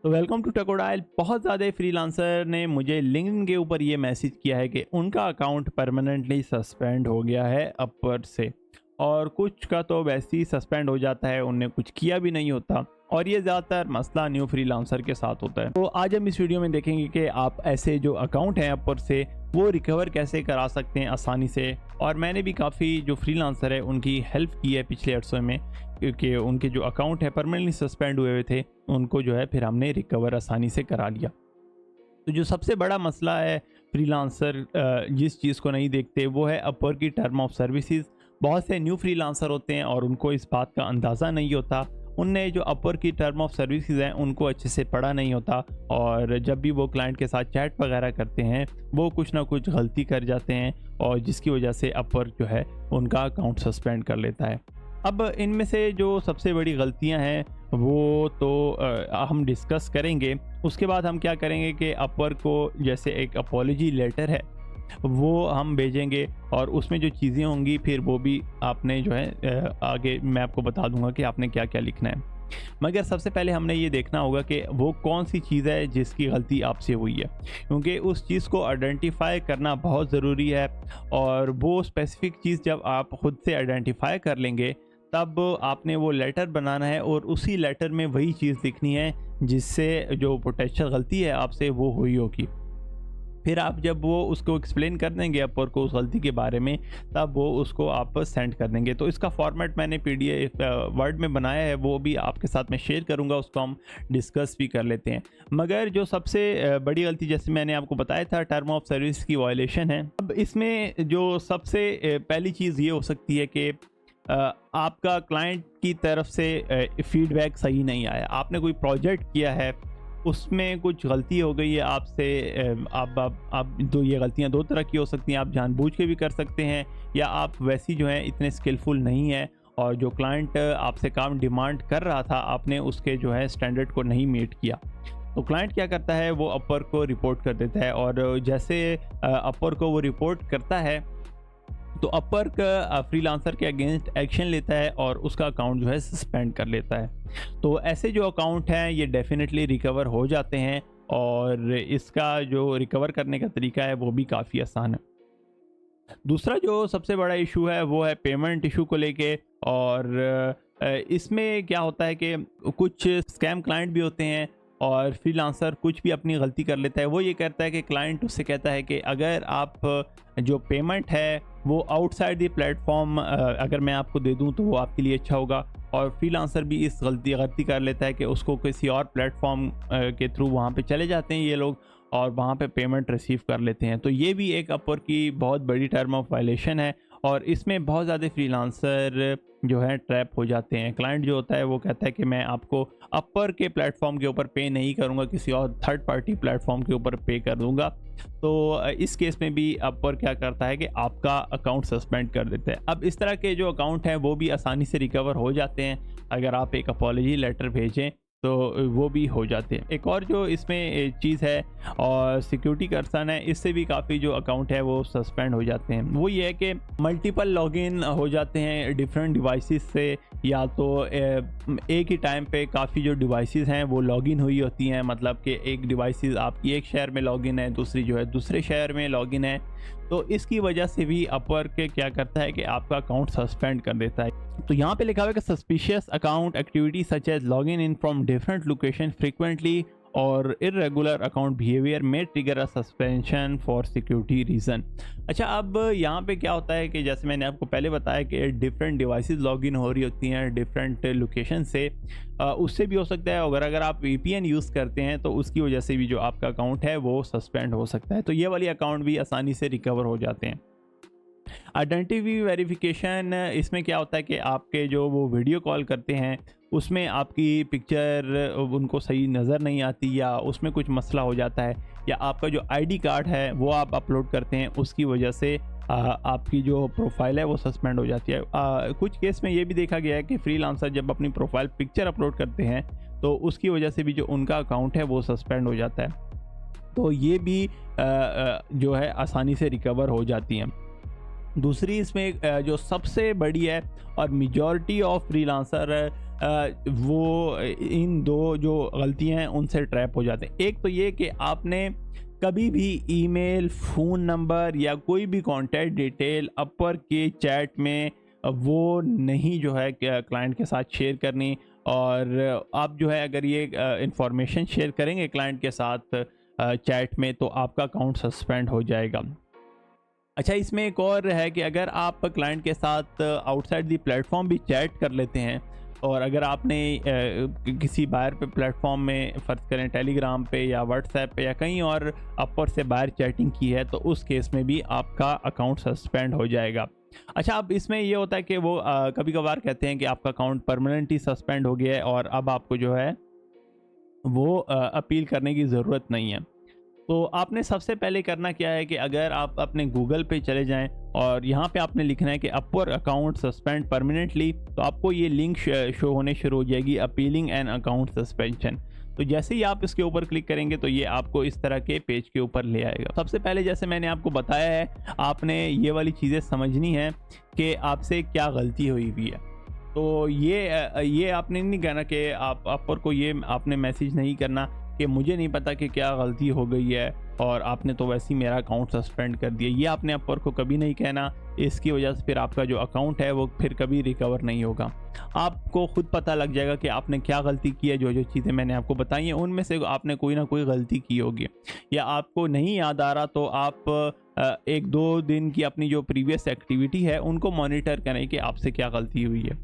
तो welcome to टेकोडाइल। बहुत ज़्यादा फ्रीलांसर ने मुझे लिंक्डइन के ऊपर ये मैसेज किया है कि उनका अकाउंट परमानेंटली सस्पेंड हो गया है अपवर्क से, और कुछ का तो वैसे ही सस्पेंड हो जाता है, उनने कुछ किया भी नहीं होता। और ये ज़्यादातर मसला न्यू फ्रीलांसर के साथ होता है। तो आज हम इस वीडियो में देखेंगे कि आप ऐसे जो अकाउंट हैं अपवर्क से वो रिकवर कैसे करा सकते हैं आसानी से। और मैंने भी काफ़ी जो फ्रीलांसर है उनकी हेल्प की है पिछले अरसों में, क्योंकि उनके जो अकाउंट है परमानेंटली सस्पेंड हुए थे उनको जो है फिर हमने रिकवर आसानी से करा लिया। तो जो सबसे बड़ा मसला है फ्रीलांसर जिस चीज़ को नहीं देखते वो है अपवर्क की टर्म ऑफ सर्विसेज। बहुत से न्यू फ्रीलांसर होते हैं और उनको इस बात का अंदाज़ा नहीं होता। उनने जो अपवर्क की टर्म ऑफ सर्विसेज हैं उनको अच्छे से पढ़ा नहीं होता, और जब भी वो क्लाइंट के साथ चैट वगैरह करते हैं वो कुछ ना कुछ गलती कर जाते हैं, और जिसकी वजह से अपवर्क जो है उनका अकाउंट सस्पेंड कर लेता है। अब इनमें से जो सबसे बड़ी गलतियां हैं वो तो हम डिस्कस करेंगे। उसके बाद हम क्या करेंगे कि अपवर्क को जैसे एक अपॉलजी लेटर है वो हम भेजेंगे, और उसमें जो चीज़ें होंगी फिर वो भी आपने जो है आगे मैं आपको बता दूंगा कि आपने क्या क्या लिखना है। मगर सबसे पहले हमने ये देखना होगा कि वो कौन सी चीज़ है जिसकी गलती आपसे हुई है, क्योंकि उस चीज़ को आइडेंटिफाई करना बहुत ज़रूरी है। और वो स्पेसिफिक चीज़ जब आप खुद से आइडेंटिफाई कर लेंगे तब आपने वो लेटर बनाना है, और उसी लेटर में वही चीज़ लिखनी है जिससे जो पोटेंशियल गलती है आपसे वो हुई होगी। फिर आप जब वो उसको एक्सप्लेन कर देंगे अपवर्क को उस गलती के बारे में, तब वो उसको आप सेंड कर देंगे। तो इसका फॉर्मेट मैंने पीडीएफ वर्ड में बनाया है, वो भी आपके साथ मैं शेयर करूंगा, उसको हम डिस्कस भी कर लेते हैं। मगर जो सबसे बड़ी गलती जैसे मैंने आपको बताया था टर्म ऑफ सर्विस की वायलेशन है। अब इसमें जो सबसे पहली चीज़ ये हो सकती है कि आपका क्लाइंट की तरफ से फीडबैक सही नहीं आया। आपने कोई प्रोजेक्ट किया है उसमें कुछ गलती हो गई है आपसे। आप दो ये गलतियां दो तरह की हो सकती हैं, आप जानबूझ के भी कर सकते हैं, या आप वैसी जो हैं इतने स्किलफुल नहीं है, और जो क्लाइंट आपसे काम डिमांड कर रहा था आपने उसके जो है स्टैंडर्ड को नहीं मीट किया। तो क्लाइंट क्या करता है वो अपवर्क को रिपोर्ट कर देता है, और जैसे अपवर्क को वो रिपोर्ट करता है तो अपवर्क फ्रीलांसर के अगेंस्ट एक्शन लेता है और उसका अकाउंट जो है सस्पेंड कर लेता है। तो ऐसे जो अकाउंट हैं ये डेफिनेटली रिकवर हो जाते हैं, और इसका जो रिकवर करने का तरीका है वो भी काफ़ी आसान है। दूसरा जो सबसे बड़ा इशू है वो है पेमेंट इशू को लेके। और इसमें क्या होता है कि कुछ स्कैम क्लाइंट भी होते हैं, और फ्रीलांसर कुछ भी अपनी गलती कर लेता है। वो ये कहता है कि क्लाइंट उससे कहता है कि अगर आप जो पेमेंट है वो आउटसाइड द प्लेटफॉर्म अगर मैं आपको दे दूं तो वो आपके लिए अच्छा होगा। और फ्रीलांसर भी इस गलती कर लेता है कि उसको किसी और प्लेटफॉर्म के थ्रू वहाँ पे चले जाते हैं ये लोग, और वहाँ पे पेमेंट रिसीव कर लेते हैं। तो ये भी एक अपवर्क की बहुत बड़ी टर्म ऑफ वायलेशन है, और इसमें बहुत ज़्यादा फ्रीलांसर जो है ट्रैप हो जाते हैं। क्लाइंट जो होता है वो कहता है कि मैं आपको अपवर्क के प्लेटफॉर्म के ऊपर पे नहीं करूँगा, किसी और थर्ड पार्टी प्लेटफॉर्म के ऊपर पे कर दूँगा। तो इस केस में भी अपवर्क क्या करता है कि आपका अकाउंट सस्पेंड कर देता है। अब इस तरह के जो अकाउंट हैं वो भी आसानी से रिकवर हो जाते हैं अगर आप एक अपॉलजी लेटर भेजें, तो वो भी हो जाते हैं। एक और जो इसमें चीज़ है और सिक्योरिटी कंसर्न है, इससे भी काफ़ी जो अकाउंट है वो सस्पेंड हो जाते हैं। वो ये है कि मल्टीपल लॉगिन हो जाते हैं डिफरेंट डिवाइसेस से, या तो एक ही टाइम पे काफ़ी जो डिवाइसेस हैं वो लॉगिन हुई होती हैं। मतलब कि एक डिवाइसेस आपकी एक शहर में लॉगिन है, दूसरी जो है दूसरे शहर में लॉगिन है। तो इसकी वजह से भी अपवर्क क्या करता है कि आपका अकाउंट सस्पेंड कर देता है। तो यहाँ पे लिखा हुआ है कि suspicious account activity such as login in from different location frequently और इरेगुलर अकाउंट बिहेवियर में trigger a suspension for security reason. अच्छा, अब यहाँ पे क्या होता है कि जैसे मैंने आपको पहले बताया कि डिफरेंट डिवाइसेस लॉगिन हो रही होती हैं डिफरेंट लोकेशन से। उससे भी हो सकता है, अगर आप वीपीएन यूज़ करते हैं तो उसकी वजह से भी जो आपका अकाउंट है वो सस्पेंड हो सकता है। तो ये वाली अकाउंट भी आसानी से रिकवर हो जाते हैं। आइडेंटिटी वेरिफिकेशन, इसमें क्या होता है कि आपके जो वो वीडियो कॉल करते हैं उसमें आपकी पिक्चर उनको सही नज़र नहीं आती, या उसमें कुछ मसला हो जाता है, या आपका जो आईडी कार्ड है वो आप अपलोड करते हैं उसकी वजह से आपकी जो प्रोफाइल है वो सस्पेंड हो जाती है। कुछ केस में ये भी देखा गया है कि फ्रीलांसर जब अपनी प्रोफाइल पिक्चर अपलोड करते हैं तो उसकी वजह से भी जो उनका अकाउंट है वो सस्पेंड हो जाता है। तो ये भी जो है आसानी से रिकवर हो जाती हैं। दूसरी इसमें जो सबसे बड़ी है और मेजॉरिटी ऑफ फ्रीलांसर वो इन दो जो गलतियां हैं उनसे ट्रैप हो जाते हैं। एक तो ये कि आपने कभी भी ईमेल, फ़ोन नंबर या कोई भी कॉन्टैक्ट डिटेल अपवर के चैट में वो नहीं जो है क्लाइंट के साथ शेयर करनी। और आप जो है अगर ये इंफॉर्मेशन शेयर करेंगे क्लाइंट के साथ चैट में तो आपका अकाउंट सस्पेंड हो जाएगा। अच्छा, इसमें एक और है कि अगर आप क्लाइंट के साथ आउटसाइड दी प्लेटफॉर्म भी चैट कर लेते हैं और अगर आपने किसी बाहर पे प्लेटफॉर्म में फ़र्ज़ करें टेलीग्राम पे या व्हाट्सएप पे या कहीं और अपवर से बाहर चैटिंग की है तो उस केस में भी आपका अकाउंट सस्पेंड हो जाएगा। अच्छा, अब इसमें ये होता है कि वो कभी कभार कहते हैं कि आपका अकाउंट परमानेंटली सस्पेंड हो गया है और अब आपको जो है वो अपील करने की ज़रूरत नहीं है। तो आपने सबसे पहले करना क्या है कि अगर आप अपने गूगल पे चले जाएं और यहाँ पे आपने लिखना है कि अपवर अकाउंट सस्पेंड परमानेंटली, तो आपको ये लिंक शो होने शुरू हो जाएगी, अपीलिंग एन अकाउंट सस्पेंशन। तो जैसे ही आप इसके ऊपर क्लिक करेंगे तो ये आपको इस तरह के पेज के ऊपर ले आएगा। सबसे पहले जैसे मैंने आपको बताया है, आपने ये वाली चीज़ें समझनी है कि आपसे क्या गलती हुई हुई है। तो ये आपने नहीं कहना कि आप अपवर को ये आपने मैसेज नहीं करना कि मुझे नहीं पता कि क्या गलती हो गई है और आपने तो वैसे ही मेरा अकाउंट सस्पेंड कर दिया। ये आपने अपवर को कभी नहीं कहना। इसकी वजह से फिर आपका जो अकाउंट है वो फिर कभी रिकवर नहीं होगा। आपको खुद पता लग जाएगा कि आपने क्या गलती की है। जो जो चीज़ें मैंने आपको बताई हैं उनमें से आपने कोई ना कोई गलती की होगी या आपको नहीं याद आ रहा तो आप एक दो दिन की अपनी जो प्रीवियस एक्टिविटी है उनको मॉनिटर करें कि आपसे क्या गलती हुई है।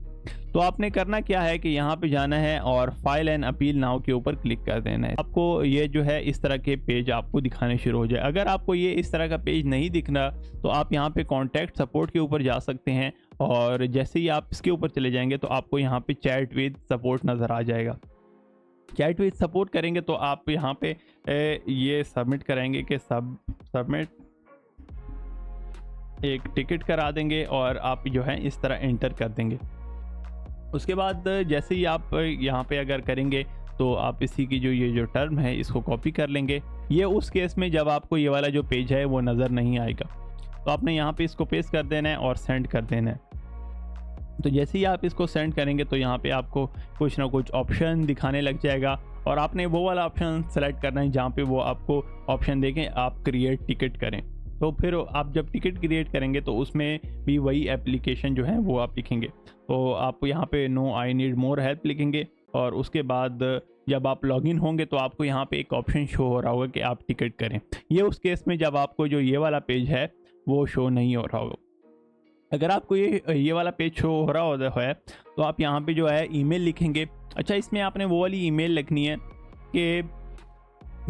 तो आपने करना क्या है कि यहाँ पे जाना है और फाइल एंड अपील नाउ के ऊपर क्लिक कर देना है। आपको ये जो है इस तरह के पेज आपको दिखाने शुरू हो जाए। अगर आपको ये इस तरह का पेज नहीं दिख रहा तो आप यहाँ पे कॉन्टैक्ट सपोर्ट के ऊपर जा सकते हैं और जैसे ही आप इसके ऊपर चले जाएंगे तो आपको यहाँ पे चैट विद सपोर्ट नज़र आ जाएगा। चैट विद सपोर्ट करेंगे तो आप यहाँ पे ये सबमिट कराएंगे कि सबमिट एक टिकट करा देंगे और आप जो है इस तरह एंटर कर देंगे। उसके बाद जैसे ही आप यहाँ पे अगर करेंगे तो आप इसी की ये जो टर्म है इसको कॉपी कर लेंगे। ये उस केस में जब आपको ये वाला जो पेज है वो नज़र नहीं आएगा तो आपने यहाँ पे इसको पेस्ट कर देना है और सेंड कर देना है। तो जैसे ही आप इसको सेंड करेंगे तो यहाँ पे आपको कुछ ना कुछ ऑप्शन दिखाने लग जाएगा और आपने वो वाला ऑप्शन सेलेक्ट करना है जहाँ पे वो आपको ऑप्शन देखें आप क्रिएट टिकट करें। तो फिर आप जब टिकट क्रिएट करेंगे तो उसमें भी वही एप्लीकेशन जो है वो आप लिखेंगे। तो आप यहाँ पे no I need more help लिखेंगे और उसके बाद जब आप लॉगिन होंगे तो आपको यहाँ पे एक ऑप्शन शो हो रहा होगा कि आप टिकट करें। ये उस केस में जब आपको जो ये वाला पेज है वो शो नहीं हो रहा होगा। अगर आपको ये वाला पेज शो हो रहा होता है तो आप यहाँ पे जो है ईमेल लिखेंगे। अच्छा, इसमें आपने वो वाली ईमेल लिखनी है कि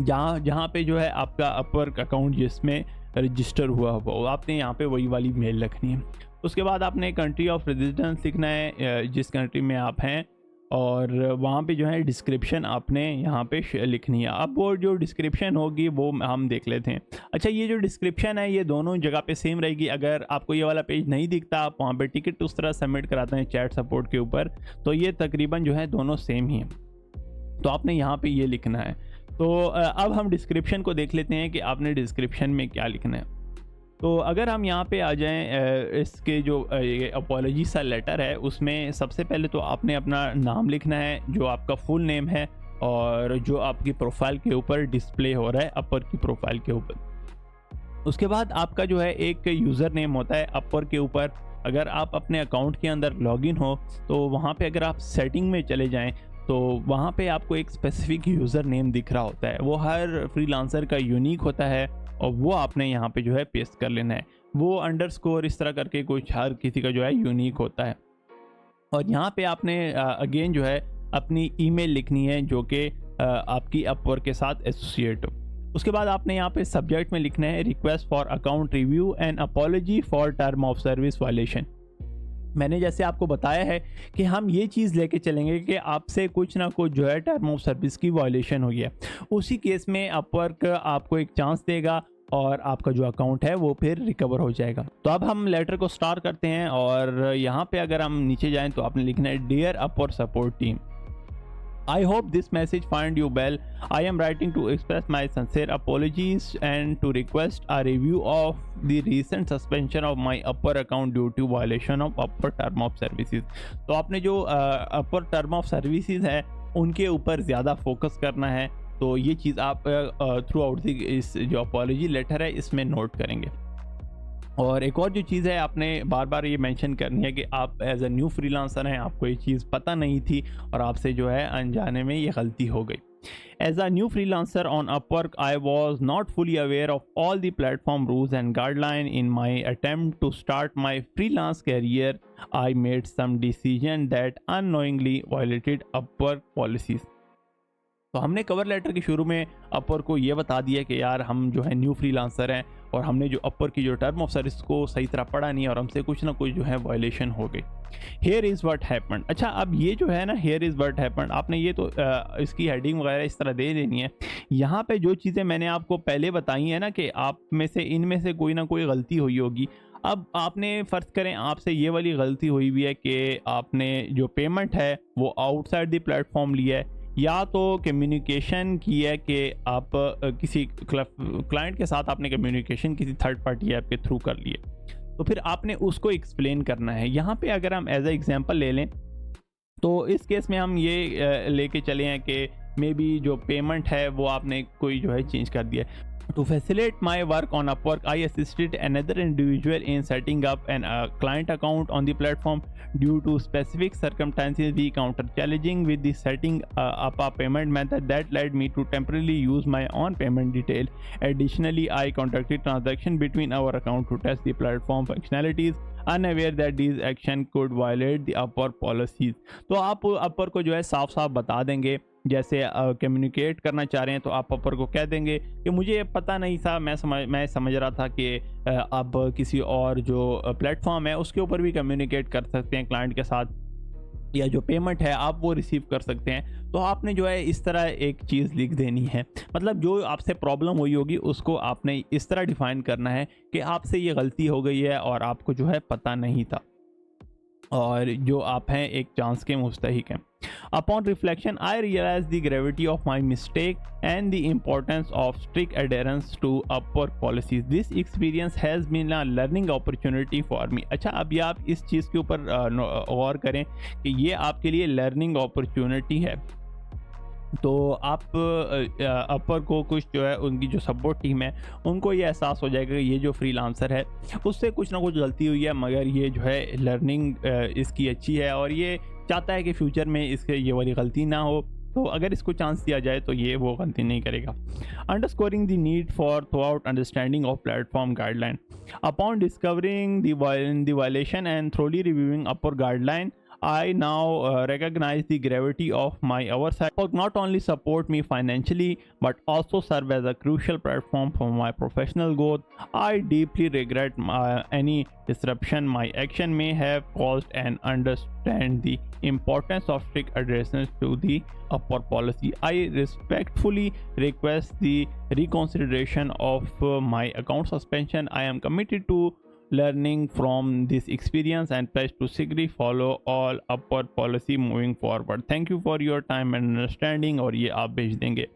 जहाँ पे जो है आपका अपवर्क अकाउंट जिसमें रजिस्टर हुआ होगा आपने यहाँ पे वही वाली मेल रखनी है। उसके बाद आपने कंट्री ऑफ रेजिडेंस लिखना है जिस कंट्री में आप हैं और वहाँ पे जो है डिस्क्रिप्शन आपने यहाँ पे लिखनी है। अब वो जो डिस्क्रिप्शन होगी वो हम देख लेते हैं। अच्छा, ये जो डिस्क्रिप्शन है ये दोनों जगह पे सेम रहेगी। अगर आपको ये वाला पेज नहीं दिखता आप वहाँ पे टिकट उस तरह सबमिट कराते हैं चैट सपोर्ट के ऊपर तो ये तकरीबन जो है दोनों सेम ही हैं। तो आपने यहाँ पे ये लिखना है। तो अब हम डिस्क्रिप्शन को देख लेते हैं कि आपने डिस्क्रिप्शन में क्या लिखना है। तो अगर हम यहाँ पे आ जाएं इसके जो अपॉलॉजी सा लेटर है उसमें सबसे पहले तो आपने अपना नाम लिखना है जो आपका फुल नेम है और जो आपकी प्रोफाइल के ऊपर डिस्प्ले हो रहा है अपर की प्रोफाइल के ऊपर। उसके बाद आपका जो है एक यूज़र नेम होता है अपर के ऊपर। अगर आप अपने अकाउंट के अंदर लॉगिन हो तो वहाँ पे अगर आप सेटिंग में चले जाएं तो वहाँ पे आपको एक स्पेसिफिक यूज़र नेम दिख रहा होता है। वो हर फ्रीलांसर का यूनिक होता है और वो आपने यहाँ पे जो है पेस्ट कर लेना है। वो अंडरस्कोर इस तरह करके कुछ हर किसी का जो है यूनिक होता है। और यहाँ पे आपने अगेन जो है अपनी ईमेल लिखनी है जो कि आपकी अपवर्क के साथ एसोसिएट हो। उसके बाद आपने यहाँ पे सब्जेक्ट में लिखना है request for account review and apology for term of service violation. मैंने जैसे आपको बताया है कि हम ये चीज़ लेके चलेंगे कि आपसे कुछ ना कुछ जो है टर्म ऑफ सर्विस की वायलेशन हुई है। उसी केस में अपवर्क आपको एक चांस देगा और आपका जो अकाउंट है वो फिर रिकवर हो जाएगा। तो अब हम लेटर को स्टार्ट करते हैं और यहाँ पे अगर हम नीचे जाएं तो आपने लिखना है dear Upwork support team. I hope this message find you well. I am writing to express my sincere apologies and to request a review of the recent suspension of my upper account due to violation of upper term of services. तो आपने जो upper term of services है उनके ऊपर ज़्यादा focus करना है, तो ये चीज़ आप थ्रू आउट इस जो अपॉलॉजी लेटर है इसमें नोट करेंगे। और एक और जो चीज़ है, आपने बार बार ये मेंशन करनी है कि आप एज अ न्यू फ्रीलांसर हैं, आपको ये चीज़ पता नहीं थी और आपसे जो है अनजाने में ये गलती हो गई। As a new freelancer on Upwork, I was not fully aware of all the platform rules and guidelines. In my attempt to start my freelance career, I made some decisions that unknowingly violated Upwork policies. तो हमने cover letter के शुरू में अपर को ये बता दिया कि यार हम जो है न्यू फ्रीलांसर हैं और हमने जो अपर की जो टर्म ऑफ सर्विस को सही तरह पढ़ा नहीं और हमसे कुछ ना कुछ जो है वायलेशन हो गई। Here is what happened. अच्छा, अब ये जो है ना, हेयर इज़ व्हाट हैपेंड, आपने ये तो इसकी हेडिंग वगैरह इस तरह दे देनी है। यहाँ पे जो चीज़ें मैंने आपको पहले बताई हैं ना कि आप में से इनमें से कोई ना कोई गलती हुई होगी। अब आपने फ़र्ज़ करें आपसे ये वाली गलती हुई हुई है कि आपने जो पेमेंट है वो आउटसाइड द प्लेटफॉर्म लिया है, या तो कम्युनिकेशन की है कि आप किसी क्लाइंट के साथ आपने कम्युनिकेशन किसी थर्ड पार्टी ऐप के थ्रू कर लिए, तो फिर आपने उसको एक्सप्लेन करना है। यहाँ पे अगर हम एज अ एग्जांपल ले लें तो इस केस में हम ये लेके चले हैं कि मे बी जो पेमेंट है वो आपने कोई जो है चेंज कर दिया है। To facilitate my work on Upwork, I assisted another individual in setting up an client account on the platform. Due to specific circumstances, we encountered challenging with the setting up a payment method that led me to temporarily use my own payment detail. Additionally, I conducted transaction between our account to test the platform functionalities, unaware that these action could violate the Upwork policies. तो आप Upwork को जो है साफ साफ बता देंगे, जैसे कम्युनिकेट करना चाह रहे हैं तो आप अपर को कह देंगे कि मुझे पता नहीं था, मैं समझ रहा था कि आप किसी और जो प्लेटफॉर्म है उसके ऊपर भी कम्युनिकेट कर सकते हैं क्लाइंट के साथ, या जो पेमेंट है आप वो रिसीव कर सकते हैं। तो आपने जो है इस तरह एक चीज़ लिख देनी है, मतलब जो आपसे प्रॉब्लम हुई होगी उसको आपने इस तरह डिफाइन करना है कि आपसे ये गलती हो गई है और आपको जो है पता नहीं था और जो आप हैं एक चांस के मुस्तहिक हैं। Upon reflection, I realized the gravity of my mistake and the importance of strict adherence to Upwork policies. This experience has been a learning opportunity for me. अच्छा, अब ये आप इस चीज़ के ऊपर गौर करें कि ये आपके लिए लर्निंग अपॉर्चुनिटी है। तो आप अपर को कुछ जो है उनकी जो सपोर्ट टीम है उनको ये एहसास हो जाएगा कि ये जो फ्रीलांसर है उससे कुछ ना कुछ गलती हुई है, मगर ये जो है लर्निंग इसकी अच्छी है और ये चाहता है कि फ्यूचर में इसके ये वाली गलती ना हो, तो अगर इसको चांस दिया जाए तो ये वो गलती नहीं करेगा। Underscoring the need for thorough understanding of platform guideline. Upon discovering the violation and thoroughly reviewing upper guideline, I now recognize the gravity of my oversight. Upwork not only support me financially but also serve as a crucial platform for my professional growth. I deeply regret any disruption my action may have caused and understand the importance of strict adherence to the Upwork policy. I respectfully request the reconsideration of my account suspension. I am committed to learning from this experience and pledge to strictly follow all Upwork policy moving forward. Thank you for your time and understanding। और ये आप भेज देंगे।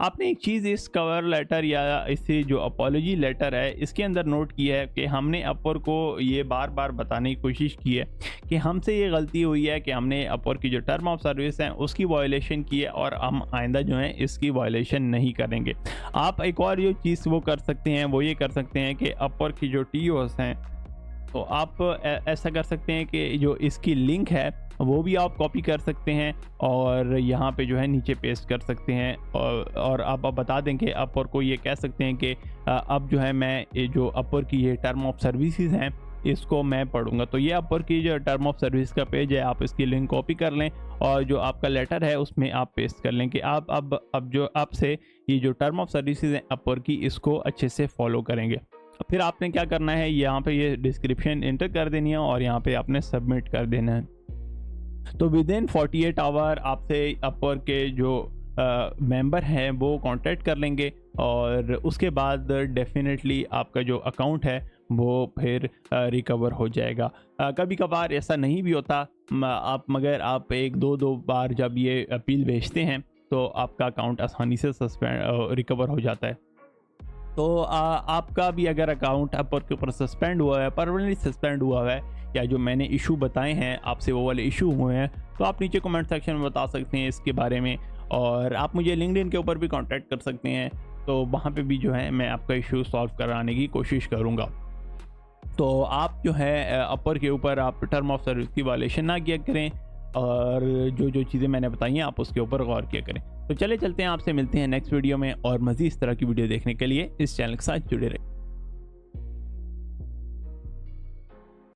आपने एक चीज़ इस cover letter या इससे जो अपॉलॉजी लेटर है इसके अंदर नोट की है कि हमने Upwork को ये बार बार बताने की कोशिश की है कि हमसे ये गलती हुई है कि हमने Upwork की जो टर्म ऑफ सर्विस है उसकी वायलेशन की है और हम आइंदा जो है इसकी वायलेशन नहीं करेंगे। आप एक और जो चीज़ वो कर सकते हैं वो ये कर सकते हैं कि Upwork की जो TOs हैं तो आप ऐसा कर सकते हैं कि जो इसकी लिंक है वो भी आप कॉपी कर सकते हैं और यहाँ पे जो है नीचे पेस्ट कर सकते हैं और आप बता दें कि Upwork को ये कह सकते हैं कि अब जो है मैं ये जो Upwork की ये टर्म ऑफ सर्विसेज हैं इसको मैं पढ़ूंगा। तो ये Upwork की जो टर्म ऑफ सर्विस का पेज है आप इसकी लिंक कॉपी कर लें और जो आपका लेटर है उसमें आप पेस्ट कर लें कि आप अब जो आपसे ये जो टर्म ऑफ सर्विसेज हैं Upwork की इसको अच्छे से फॉलो करेंगे। फिर आपने क्या करना है, यहाँ पे ये डिस्क्रिप्शन एंटर कर देनी है और यहाँ पे आपने सबमिट कर देना है। तो विद इन 48 आवर आपसे Upwork के जो मेंबर हैं वो कांटेक्ट कर लेंगे और उसके बाद डेफिनेटली आपका जो अकाउंट है वो फिर रिकवर हो जाएगा। कभी कभार ऐसा नहीं भी होता, मगर आप एक दो बार जब ये अपील भेजते हैं तो आपका अकाउंट आसानी से सस्पेंड रिकवर हो जाता है। तो आपका भी अगर अकाउंट अपवर्क के ऊपर सस्पेंड हुआ है, परमानेंटली सस्पेंड हुआ है, या जो मैंने इशू बताए हैं आपसे वो वाले इशू हुए हैं, तो आप नीचे कमेंट सेक्शन में बता सकते हैं इसके बारे में। और आप मुझे लिंक्डइन के ऊपर भी कांटेक्ट कर सकते हैं, तो वहाँ पे भी जो है मैं आपका इशू सॉल्व कराने की कोशिश करूँगा। तो आप जो है अपवर्क के ऊपर आप टर्म ऑफ सर्विस की वायलेशन ना किया करें, और जो जो चीज़ें मैंने बताई हैं आप उसके ऊपर गौर किया करें। तो चले चलते हैं, आपसे मिलते हैं नेक्स्ट वीडियो में, और मज़ीद इस तरह की वीडियो देखने के लिए इस चैनल के साथ जुड़े रहें।